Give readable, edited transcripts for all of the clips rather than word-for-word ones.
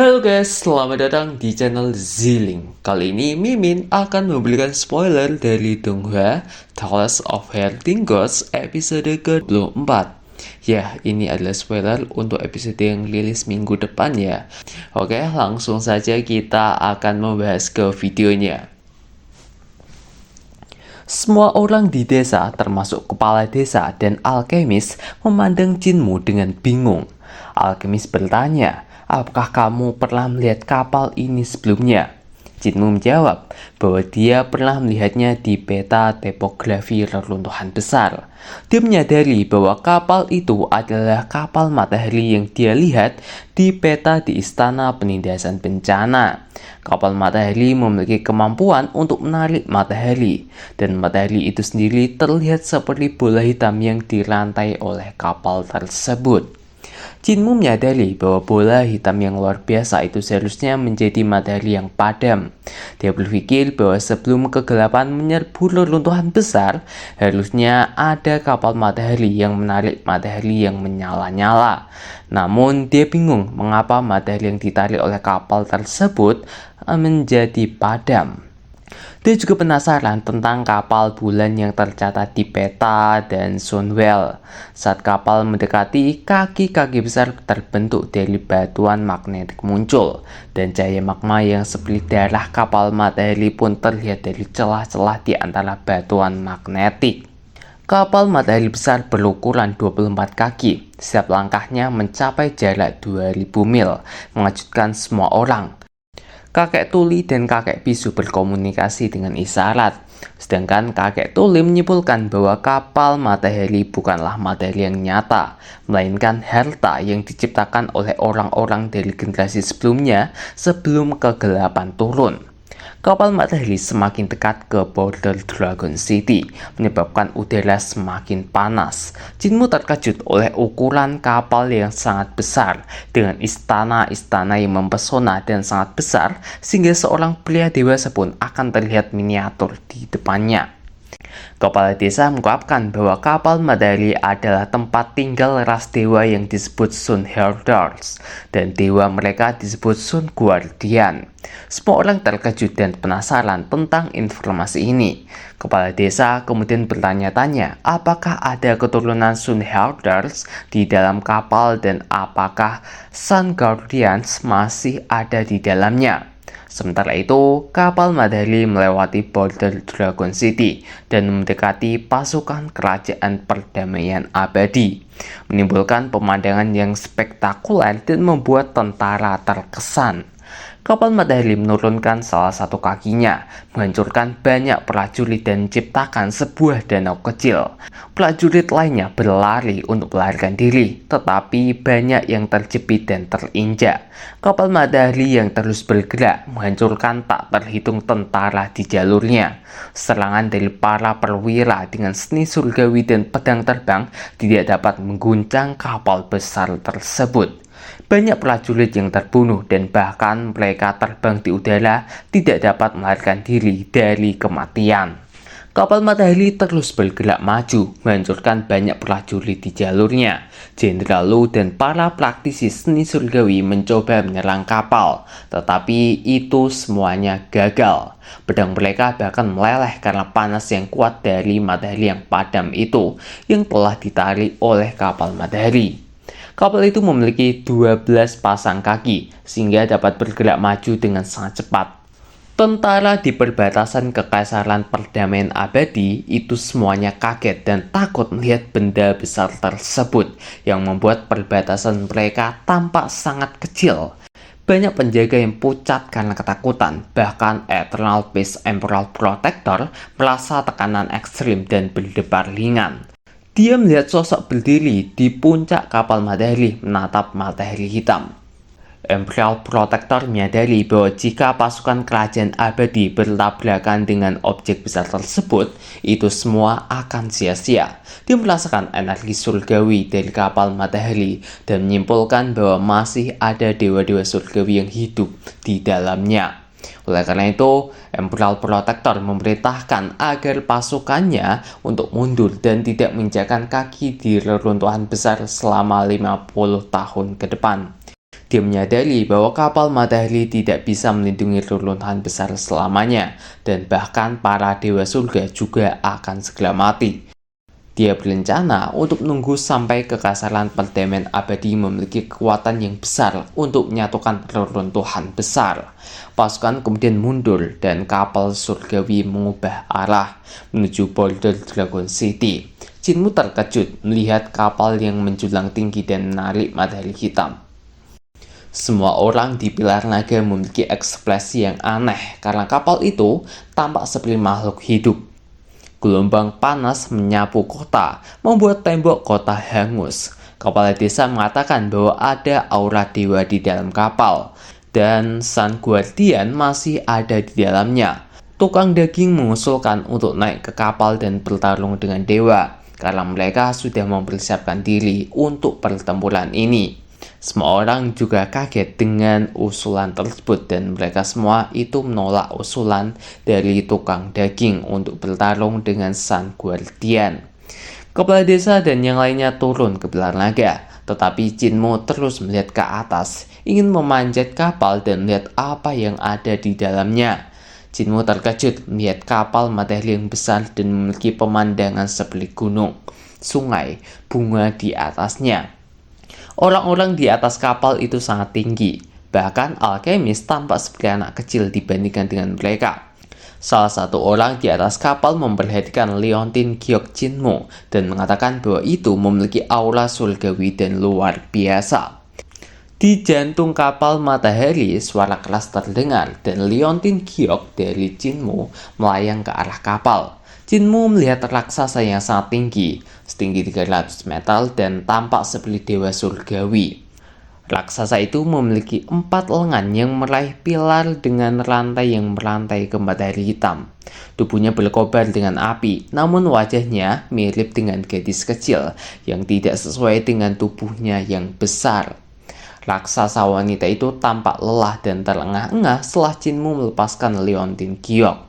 Halo guys, selamat datang di channel Ziling. Kali ini Mimin akan memberikan spoiler dari Donghua Tales of Herding Gods episode ke-24. Ya, ini adalah spoiler untuk episode yang rilis minggu depan ya. Oke, langsung saja kita akan membahas ke videonya. Semua orang di desa, termasuk kepala desa dan alkemis, memandang Jinmu dengan bingung. Alkemis bertanya, "Apakah kamu pernah melihat kapal ini sebelumnya?" Jinmu menjawab bahwa dia pernah melihatnya di peta topografi reruntuhan besar. Dia menyadari bahwa kapal itu adalah kapal matahari yang dia lihat di peta di Istana Penindasan Bencana. Kapal matahari memiliki kemampuan untuk menarik matahari, dan matahari itu sendiri terlihat seperti bola hitam yang dirantai oleh kapal tersebut. Jinmu menyadari bahwa bola hitam yang luar biasa itu seharusnya menjadi matahari yang padam. Dia berpikir bahwa sebelum kegelapan menyerbu reruntuhan besar, harusnya ada kapal matahari yang menarik matahari yang menyala-nyala. Namun dia bingung mengapa matahari yang ditarik oleh kapal tersebut menjadi padam. Dia juga penasaran tentang kapal bulan yang tercatat di peta dan Sunwell. Saat kapal mendekati, kaki-kaki besar terbentuk dari batuan magnetik muncul, dan cahaya magma yang seperti darah kapal matahari pun terlihat dari celah-celah di antara batuan magnetik. Kapal matahari besar berukuran 24 kaki. Setiap langkahnya mencapai jarak 2000 mil, mengejutkan semua orang. Kakek Tuli dan kakek Bisu berkomunikasi dengan isyarat, sedangkan kakek Tuli menyimpulkan bahwa kapal matahari bukanlah matahari yang nyata, melainkan harta yang diciptakan oleh orang-orang dari generasi sebelumnya sebelum kegelapan turun. Kapal matahari semakin dekat ke border Dragon City, menyebabkan udara semakin panas. Jinmu terkejut oleh ukuran kapal yang sangat besar, dengan istana-istana yang mempesona dan sangat besar, sehingga seorang pria dewasa pun akan terlihat miniatur di depannya. Kepala desa mengungkapkan bahwa kapal matahari adalah tempat tinggal ras dewa yang disebut Sun Herders, dan dewa mereka disebut Sun Guardian. Semua orang terkejut dan penasaran tentang informasi ini. Kepala desa kemudian bertanya-tanya apakah ada keturunan Sun Herders di dalam kapal dan apakah Sun Guardians masih ada di dalamnya. Sementara itu, kapal matahari melewati border Dragon City dan mendekati pasukan kerajaan perdamaian abadi, menimbulkan pemandangan yang spektakuler dan membuat tentara terkesan. Kapal matahari menurunkan salah satu kakinya, menghancurkan banyak prajurit dan menciptakan sebuah danau kecil. Prajurit lainnya berlari untuk melarikan diri, tetapi banyak yang terjepit dan terinjak. Kapal matahari yang terus bergerak menghancurkan tak terhitung tentara di jalurnya. Serangan dari para perwira dengan seni surgawi dan pedang terbang tidak dapat mengguncang kapal besar tersebut. Banyak prajurit yang terbunuh dan bahkan mereka terbang di udara tidak dapat melarikan diri dari kematian. Kapal matahari terus bergerak maju, menghancurkan banyak prajurit di jalurnya. Jenderal Lu dan para praktisi seni surgawi mencoba menyerang kapal, tetapi itu semuanya gagal. Pedang mereka bahkan meleleh karena panas yang kuat dari matahari yang padam itu, yang telah ditarik oleh kapal matahari. Kapal itu memiliki 12 pasang kaki, sehingga dapat bergerak maju dengan sangat cepat. Tentara di perbatasan Kekaisaran Perdamaian Abadi itu semuanya kaget dan takut melihat benda besar tersebut, yang membuat perbatasan mereka tampak sangat kecil. Banyak penjaga yang pucat karena ketakutan, bahkan Eternal Peace Emerald Protector merasa tekanan ekstrim dan berdebar ringan. Dia melihat sosok berdiri di puncak kapal matahari menatap matahari hitam. Emerald Protector menyadari bahwa jika pasukan kerajaan abadi bertabrakan dengan objek besar tersebut, itu semua akan sia-sia. Dia merasakan energi surgawi dari kapal matahari dan menyimpulkan bahwa masih ada dewa-dewa surgawi yang hidup di dalamnya. Oleh karena itu, Emerald Protector memerintahkan agar pasukannya untuk mundur dan tidak menginjakkan kaki di reruntuhan besar selama 50 tahun ke depan. Dia menyadari bahwa kapal matahari tidak bisa melindungi reruntuhan besar selamanya, dan bahkan para dewa surga juga akan segera mati. Dia berencana untuk menunggu sampai kekasaran perdamaian abadi memiliki kekuatan yang besar untuk menyatukan reruntuhan besar. Pasukan kemudian mundur dan kapal surgawi mengubah arah menuju Boulder Dragon City. Jinmu terkejut melihat kapal yang menjulang tinggi dan menarik matahari hitam. Semua orang di Pilar Naga memiliki ekspresi yang aneh karena kapal itu tampak seperti makhluk hidup. Gelombang panas menyapu kota, membuat tembok kota hangus. Kepala desa mengatakan bahwa ada aura dewa di dalam kapal, dan Sun Guardian masih ada di dalamnya. Tukang daging mengusulkan untuk naik ke kapal dan bertarung dengan dewa, karena mereka sudah mempersiapkan diri untuk pertempuran ini. Semua orang juga kaget dengan usulan tersebut dan mereka semua itu menolak usulan dari tukang daging untuk bertarung dengan Sun Guardian. Kepala desa dan yang lainnya turun ke Pilar Naga, tetapi Jinmu terus melihat ke atas, ingin memanjat kapal dan melihat apa yang ada di dalamnya. Jinmu terkejut melihat kapal matahari yang besar dan memiliki pemandangan seperti gunung, sungai, bunga di atasnya. Orang-orang di atas kapal itu sangat tinggi, bahkan alkemis tampak seperti anak kecil dibandingkan dengan mereka. Salah satu orang di atas kapal memperhatikan Leontin Giok Jinmu dan mengatakan bahwa itu memiliki aura surgawi dan luar biasa. Di jantung kapal matahari, suara keras terdengar dan Leontin Giok dari Jinmu melayang ke arah kapal. Jinmu melihat raksasa yang sangat tinggi, setinggi 300 meter dan tampak seperti dewa surgawi. Raksasa itu memiliki 4 lengan yang meraih pilar dengan rantai yang merantai ke matahari hitam. Tubuhnya berkobar dengan api, namun wajahnya mirip dengan gadis kecil yang tidak sesuai dengan tubuhnya yang besar. Raksasa wanita itu tampak lelah dan terengah-engah setelah Jinmu melepaskan Leontin Giok.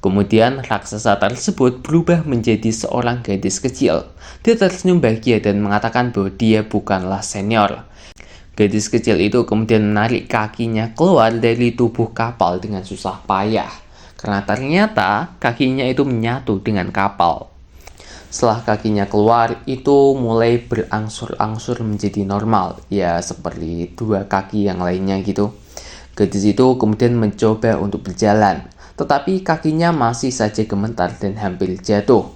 Kemudian raksasa tersebut berubah menjadi seorang gadis kecil. Dia tersenyum bahagia dan mengatakan bahwa dia bukanlah senior. Gadis kecil itu kemudian menarik kakinya keluar dari tubuh kapal dengan susah payah, karena ternyata kakinya itu menyatu dengan kapal. Setelah kakinya keluar, itu mulai berangsur-angsur menjadi normal, ya seperti 2 kaki yang lainnya gitu. Gadis itu kemudian mencoba untuk berjalan, tetapi kakinya masih saja gemetar dan hampir jatuh.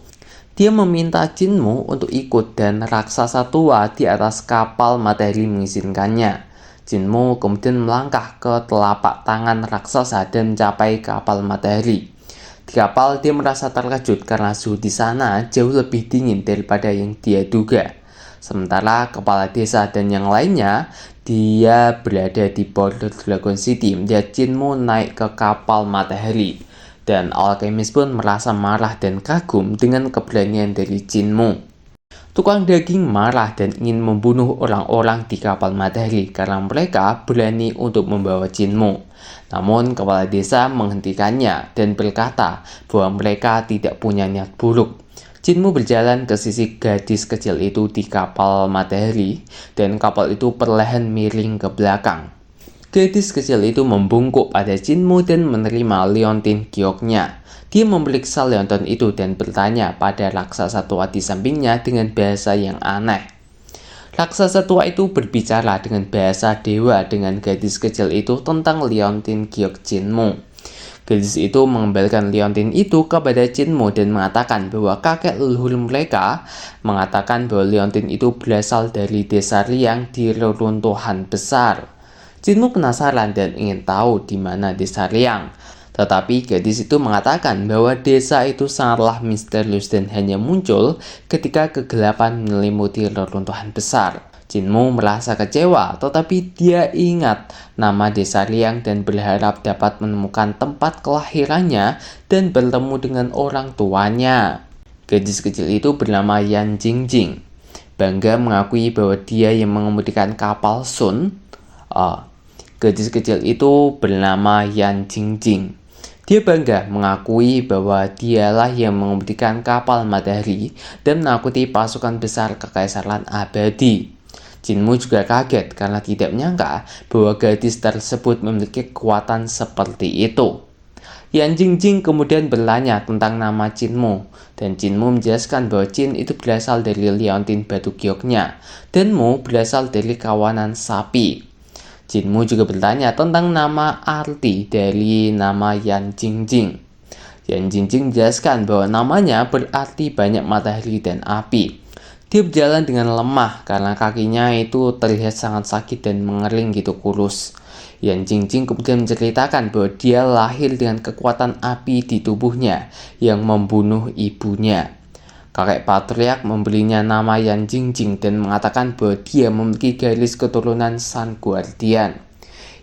Dia meminta Jinmu untuk ikut dan raksasa tua di atas kapal matahari mengizinkannya. Jinmu kemudian melangkah ke telapak tangan raksasa dan mencapai kapal matahari. Di kapal dia merasa terkejut karena suhu di sana jauh lebih dingin daripada yang dia duga. Sementara kepala desa dan yang lainnya, dia berada di Boulder Dragon City melihat Jinmu naik ke kapal matahari. Dan alkemis pun merasa marah dan kagum dengan keberanian dari Jinmu. Tukang daging marah dan ingin membunuh orang-orang di kapal matahari karena mereka berani untuk membawa Jinmu. Namun kepala desa menghentikannya dan berkata bahwa mereka tidak punya niat buruk. Jinmu berjalan ke sisi gadis kecil itu di kapal matahari dan kapal itu perlahan miring ke belakang. Gadis kecil itu membungkuk pada Jinmu dan menerima Leontin Gioknya. Dia memeriksa Leontin itu dan bertanya pada raksasa tua di sampingnya dengan bahasa yang aneh. Raksasa tua itu berbicara dengan bahasa dewa dengan gadis kecil itu tentang Leontin Giok Jinmu. Gadis itu mengembalikan Leontin itu kepada Jinmu dan mengatakan bahwa kakek leluhur mereka mengatakan bahwa Leontin itu berasal dari desa Riang di reruntuhan besar. Jinmu penasaran dan ingin tahu di mana desa Riang. Tetapi gadis itu mengatakan bahwa desa itu sangatlah misterius dan hanya muncul ketika kegelapan menyelimuti reruntuhan besar. Jinmu merasa kecewa, tetapi dia ingat nama desa Riang dan berharap dapat menemukan tempat kelahirannya dan bertemu dengan orang tuanya. Gadis kecil itu bernama Yan Jingjing. Bangga mengakui bahwa dia yang mengemudikan kapal Sun. Gadis kecil itu bernama Yan Jingjing. Dia bangga mengakui bahwa dialah yang mengemudikan kapal matahari dan menakuti pasukan besar kekaisaran abadi. Jinmu juga kaget karena tidak menyangka bahwa gadis tersebut memiliki kekuatan seperti itu. Yan Jingjing kemudian bertanya tentang nama Jinmu, dan Jinmu menjelaskan bahwa Jin itu berasal dari liontin batu gioknya, dan Mu berasal dari kawanan sapi. Jinmu juga bertanya tentang nama arti dari nama Yan Jingjing. Yan Jingjing menjelaskan bahwa namanya berarti banyak matahari dan api. Dia berjalan dengan lemah karena kakinya itu terlihat sangat sakit dan mengering gitu kurus. Yan Jingjing kemudian menceritakan bahwa dia lahir dengan kekuatan api di tubuhnya yang membunuh ibunya. Kakek patriark memberinya nama Yan Jingjing dan mengatakan bahwa dia memiliki garis keturunan Sun Guardian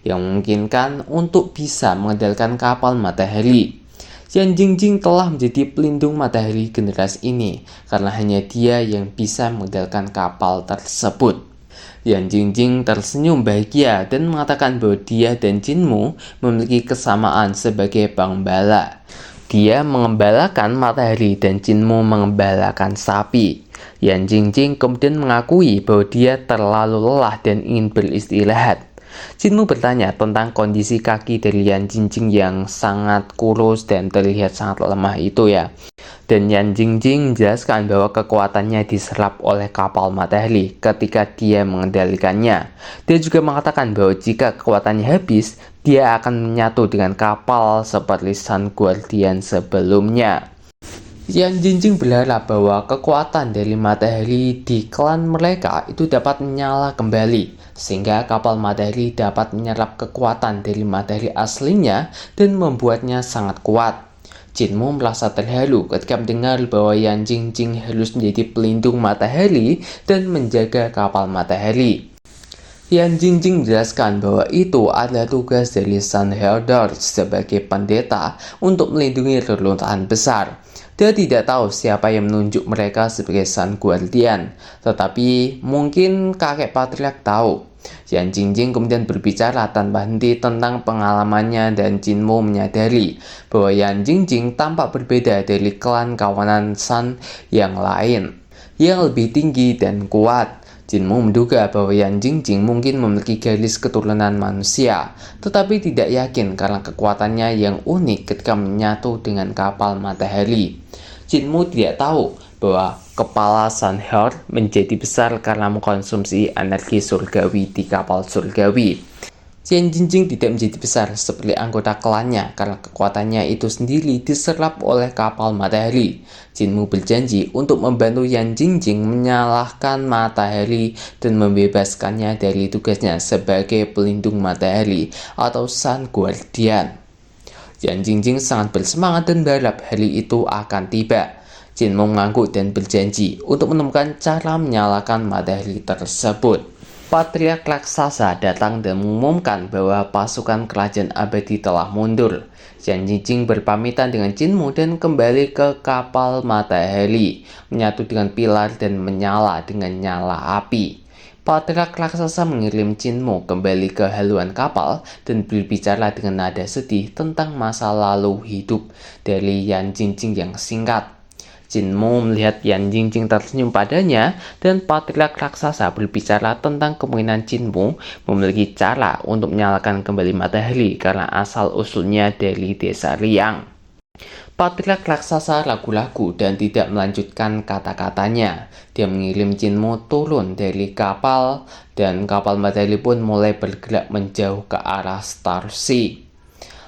yang memungkinkan untuk bisa mengendalikan kapal matahari. Yan Jingjing telah menjadi pelindung matahari generasi ini karena hanya dia yang bisa mengendalikan kapal tersebut. Yan Jingjing tersenyum bahagia dan mengatakan bahwa dia dan Jinmu memiliki kesamaan sebagai penggembala. Dia mengembalakan matahari dan Jinmu mengembalakan sapi. Yan Jingjing kemudian mengakui bahwa dia terlalu lelah dan ingin beristirahat. Jinmu bertanya tentang kondisi kaki dari Yan Jingjing yang sangat kurus dan terlihat sangat lemah itu ya. Dan Yan Jingjing menjelaskan bahwa kekuatannya diserap oleh kapal matahari ketika dia mengendalikannya. Dia juga mengatakan bahwa jika kekuatannya habis, dia akan menyatu dengan kapal seperti Sun Guardian sebelumnya. Yan Jingjing berharap bahwa kekuatan dari matahari di klan mereka itu dapat menyala kembali, sehingga kapal matahari dapat menyerap kekuatan dari matahari aslinya dan membuatnya sangat kuat. Jinmu merasa terharu ketika mendengar bahwa Yan Jingjing harus menjadi pelindung matahari dan menjaga kapal matahari. Yan Jingjing menjelaskan bahwa itu adalah tugas dari Sun Herder sebagai pendeta untuk melindungi reruntuhan besar. Dia tidak tahu siapa yang menunjuk mereka sebagai Sun Guardian, tetapi mungkin kakek patriark tahu. Yan Jingjing kemudian berbicara tanpa henti tentang pengalamannya dan Jinmu menyadari bahwa Yan Jingjing tampak berbeda dari klan kawanan Sun yang lain, yang lebih tinggi dan kuat. Jinmu menduga bahwa Yan Jingjing mungkin memiliki garis keturunan manusia, tetapi tidak yakin karena kekuatannya yang unik ketika menyatu dengan kapal matahari. Jinmu tidak tahu bahwa kepala Sun Herder menjadi besar karena mengkonsumsi energi surgawi di kapal surgawi. Yan Jingjing tidak menjadi besar seperti anggota klannya karena kekuatannya itu sendiri diserap oleh kapal matahari. Jinmu berjanji untuk membantu Yan Jingjing menyalahkan matahari dan membebaskannya dari tugasnya sebagai pelindung matahari atau Sun Guardian. Yan Jingjing sangat bersemangat dan berharap hari itu akan tiba. Jinmu mengangguk dan berjanji untuk menemukan cara menyalakan matahari tersebut. Patriark raksasa datang dan mengumumkan bahwa pasukan kerajaan abadi telah mundur. Yan Jingjing berpamitan dengan Jinmu dan kembali ke kapal matahari, menyatu dengan pilar dan menyala dengan nyala api. Patriark raksasa mengirim Jinmu kembali ke haluan kapal dan berbicara dengan nada sedih tentang masa lalu hidup dari Yan Jingjing yang singkat. Jinmu melihat Yan Jingjing tersenyum padanya dan patriark raksasa berbicara tentang kemungkinan Jinmu memiliki cara untuk menyalakan kembali matahari karena asal-usulnya dari desa Liang. Patriark raksasa ragu-ragu dan tidak melanjutkan kata-katanya. Dia mengirim Jinmu turun dari kapal dan kapal matahari pun mulai bergerak menjauh ke arah Star Sea.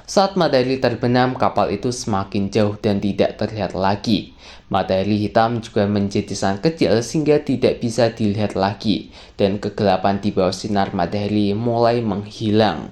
Saat matahari terbenam, kapal itu semakin jauh dan tidak terlihat lagi. Matahari hitam juga menjadi sangat kecil sehingga tidak bisa dilihat lagi, dan kegelapan di bawah sinar matahari mulai menghilang.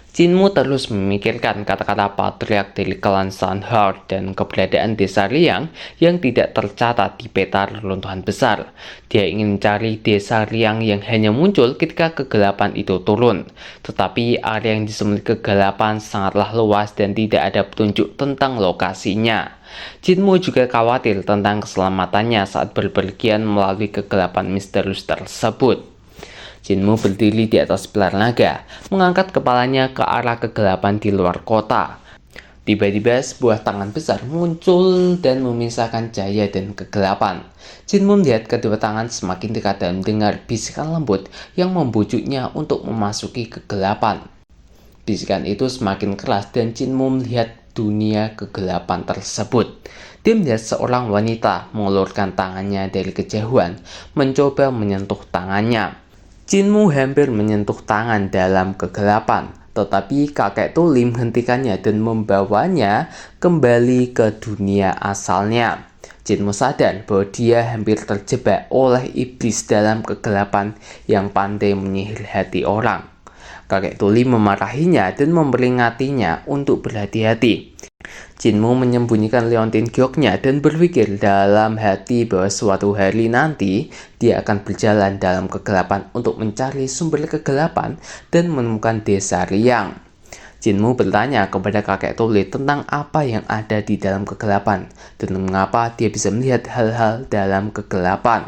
Jinmu terus memikirkan kata-kata patriark dari klan Sun Herder dan keberadaan desa Liang yang tidak tercatat di peta reruntuhan besar. Dia ingin mencari desa Liang yang hanya muncul ketika kegelapan itu turun. Tetapi area yang diselimuti kegelapan sangatlah luas dan tidak ada petunjuk tentang lokasinya. Jinmu juga khawatir tentang keselamatannya saat berpergian melalui kegelapan misterius tersebut. Jinmu berdiri di atas pilar naga, mengangkat kepalanya ke arah kegelapan di luar kota. Tiba-tiba sebuah tangan besar muncul dan memisahkan cahaya dan kegelapan. Jinmu melihat kedua tangan semakin dekat dan mendengar bisikan lembut yang membujuknya untuk memasuki kegelapan. Bisikan itu semakin keras dan Jinmu melihat dunia kegelapan tersebut. Dia melihat seorang wanita mengulurkan tangannya dari kejauhan, mencoba menyentuh tangannya. Jinmu hampir menyentuh tangan dalam kegelapan, tetapi kakek tuli menghentikannya dan membawanya kembali ke dunia asalnya. Jinmu sadar bahwa dia hampir terjebak oleh iblis dalam kegelapan yang pandai menyihir hati orang. Kakek tuli memarahinya dan memperingatinya untuk berhati-hati. Jinmu menyembunyikan leontin gioknya dan berpikir dalam hati bahwa suatu hari nanti dia akan berjalan dalam kegelapan untuk mencari sumber kegelapan dan menemukan desa Riang. Jinmu bertanya kepada kakek tuli tentang apa yang ada di dalam kegelapan dan mengapa dia bisa melihat hal-hal dalam kegelapan.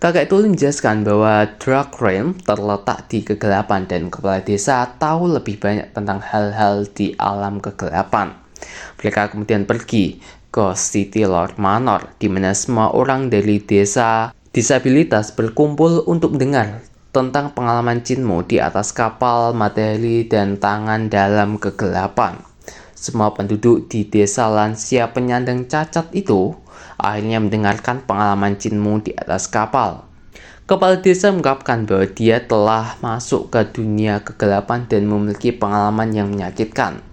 Kakek tuli menjelaskan bahwa Dark Realm terletak di kegelapan dan kepala desa tahu lebih banyak tentang hal-hal di alam kegelapan. Mereka kemudian pergi ke City Lord Manor, di mana semua orang dari desa disabilitas berkumpul untuk mendengar tentang pengalaman Jinmu di atas kapal matahari dan tangan dalam kegelapan. Semua penduduk di desa lansia penyandang cacat itu akhirnya mendengarkan pengalaman Jinmu di atas kapal. Kepala desa mengungkapkan bahwa dia telah masuk ke dunia kegelapan dan memiliki pengalaman yang menyakitkan.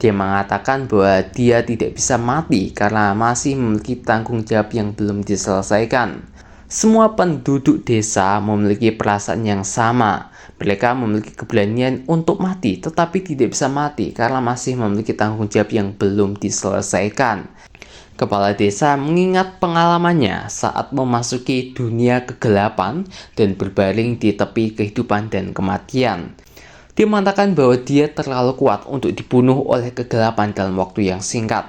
Dia mengatakan bahwa dia tidak bisa mati karena masih memiliki tanggung jawab yang belum diselesaikan. Semua penduduk desa memiliki perasaan yang sama. Mereka memiliki keberanian untuk mati, tetapi tidak bisa mati karena masih memiliki tanggung jawab yang belum diselesaikan. Kepala desa mengingat pengalamannya saat memasuki dunia kegelapan dan berbaring di tepi kehidupan dan kematian. Dia mengatakan bahwa dia terlalu kuat untuk dibunuh oleh kegelapan dalam waktu yang singkat.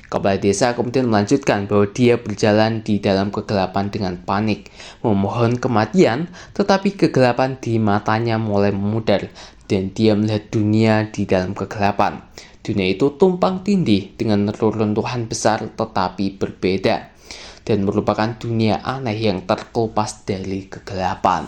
Kepala desa kemudian melanjutkan bahwa dia berjalan di dalam kegelapan dengan panik, memohon kematian, tetapi kegelapan di matanya mulai memudar dan dia melihat dunia di dalam kegelapan. Dunia itu tumpang tindih dengan reruntuhan besar tetapi berbeda dan merupakan dunia aneh yang terkelupas dari kegelapan.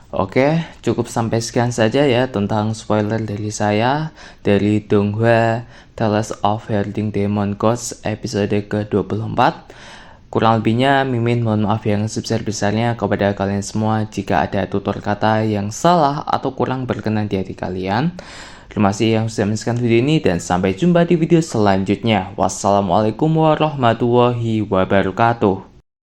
Oke, cukup sampai sekian saja ya tentang spoiler dari saya dari Donghua Tales of Herding Demon Gods episode ke-24. Kurang lebihnya Mimin mohon maaf yang sebesar-besarnya kepada kalian semua jika ada tutur kata yang salah atau kurang berkenan di hati kalian. Terima kasih yang sudah menyaksikan video ini dan sampai jumpa di video selanjutnya. Wassalamualaikum warahmatullahi wabarakatuh.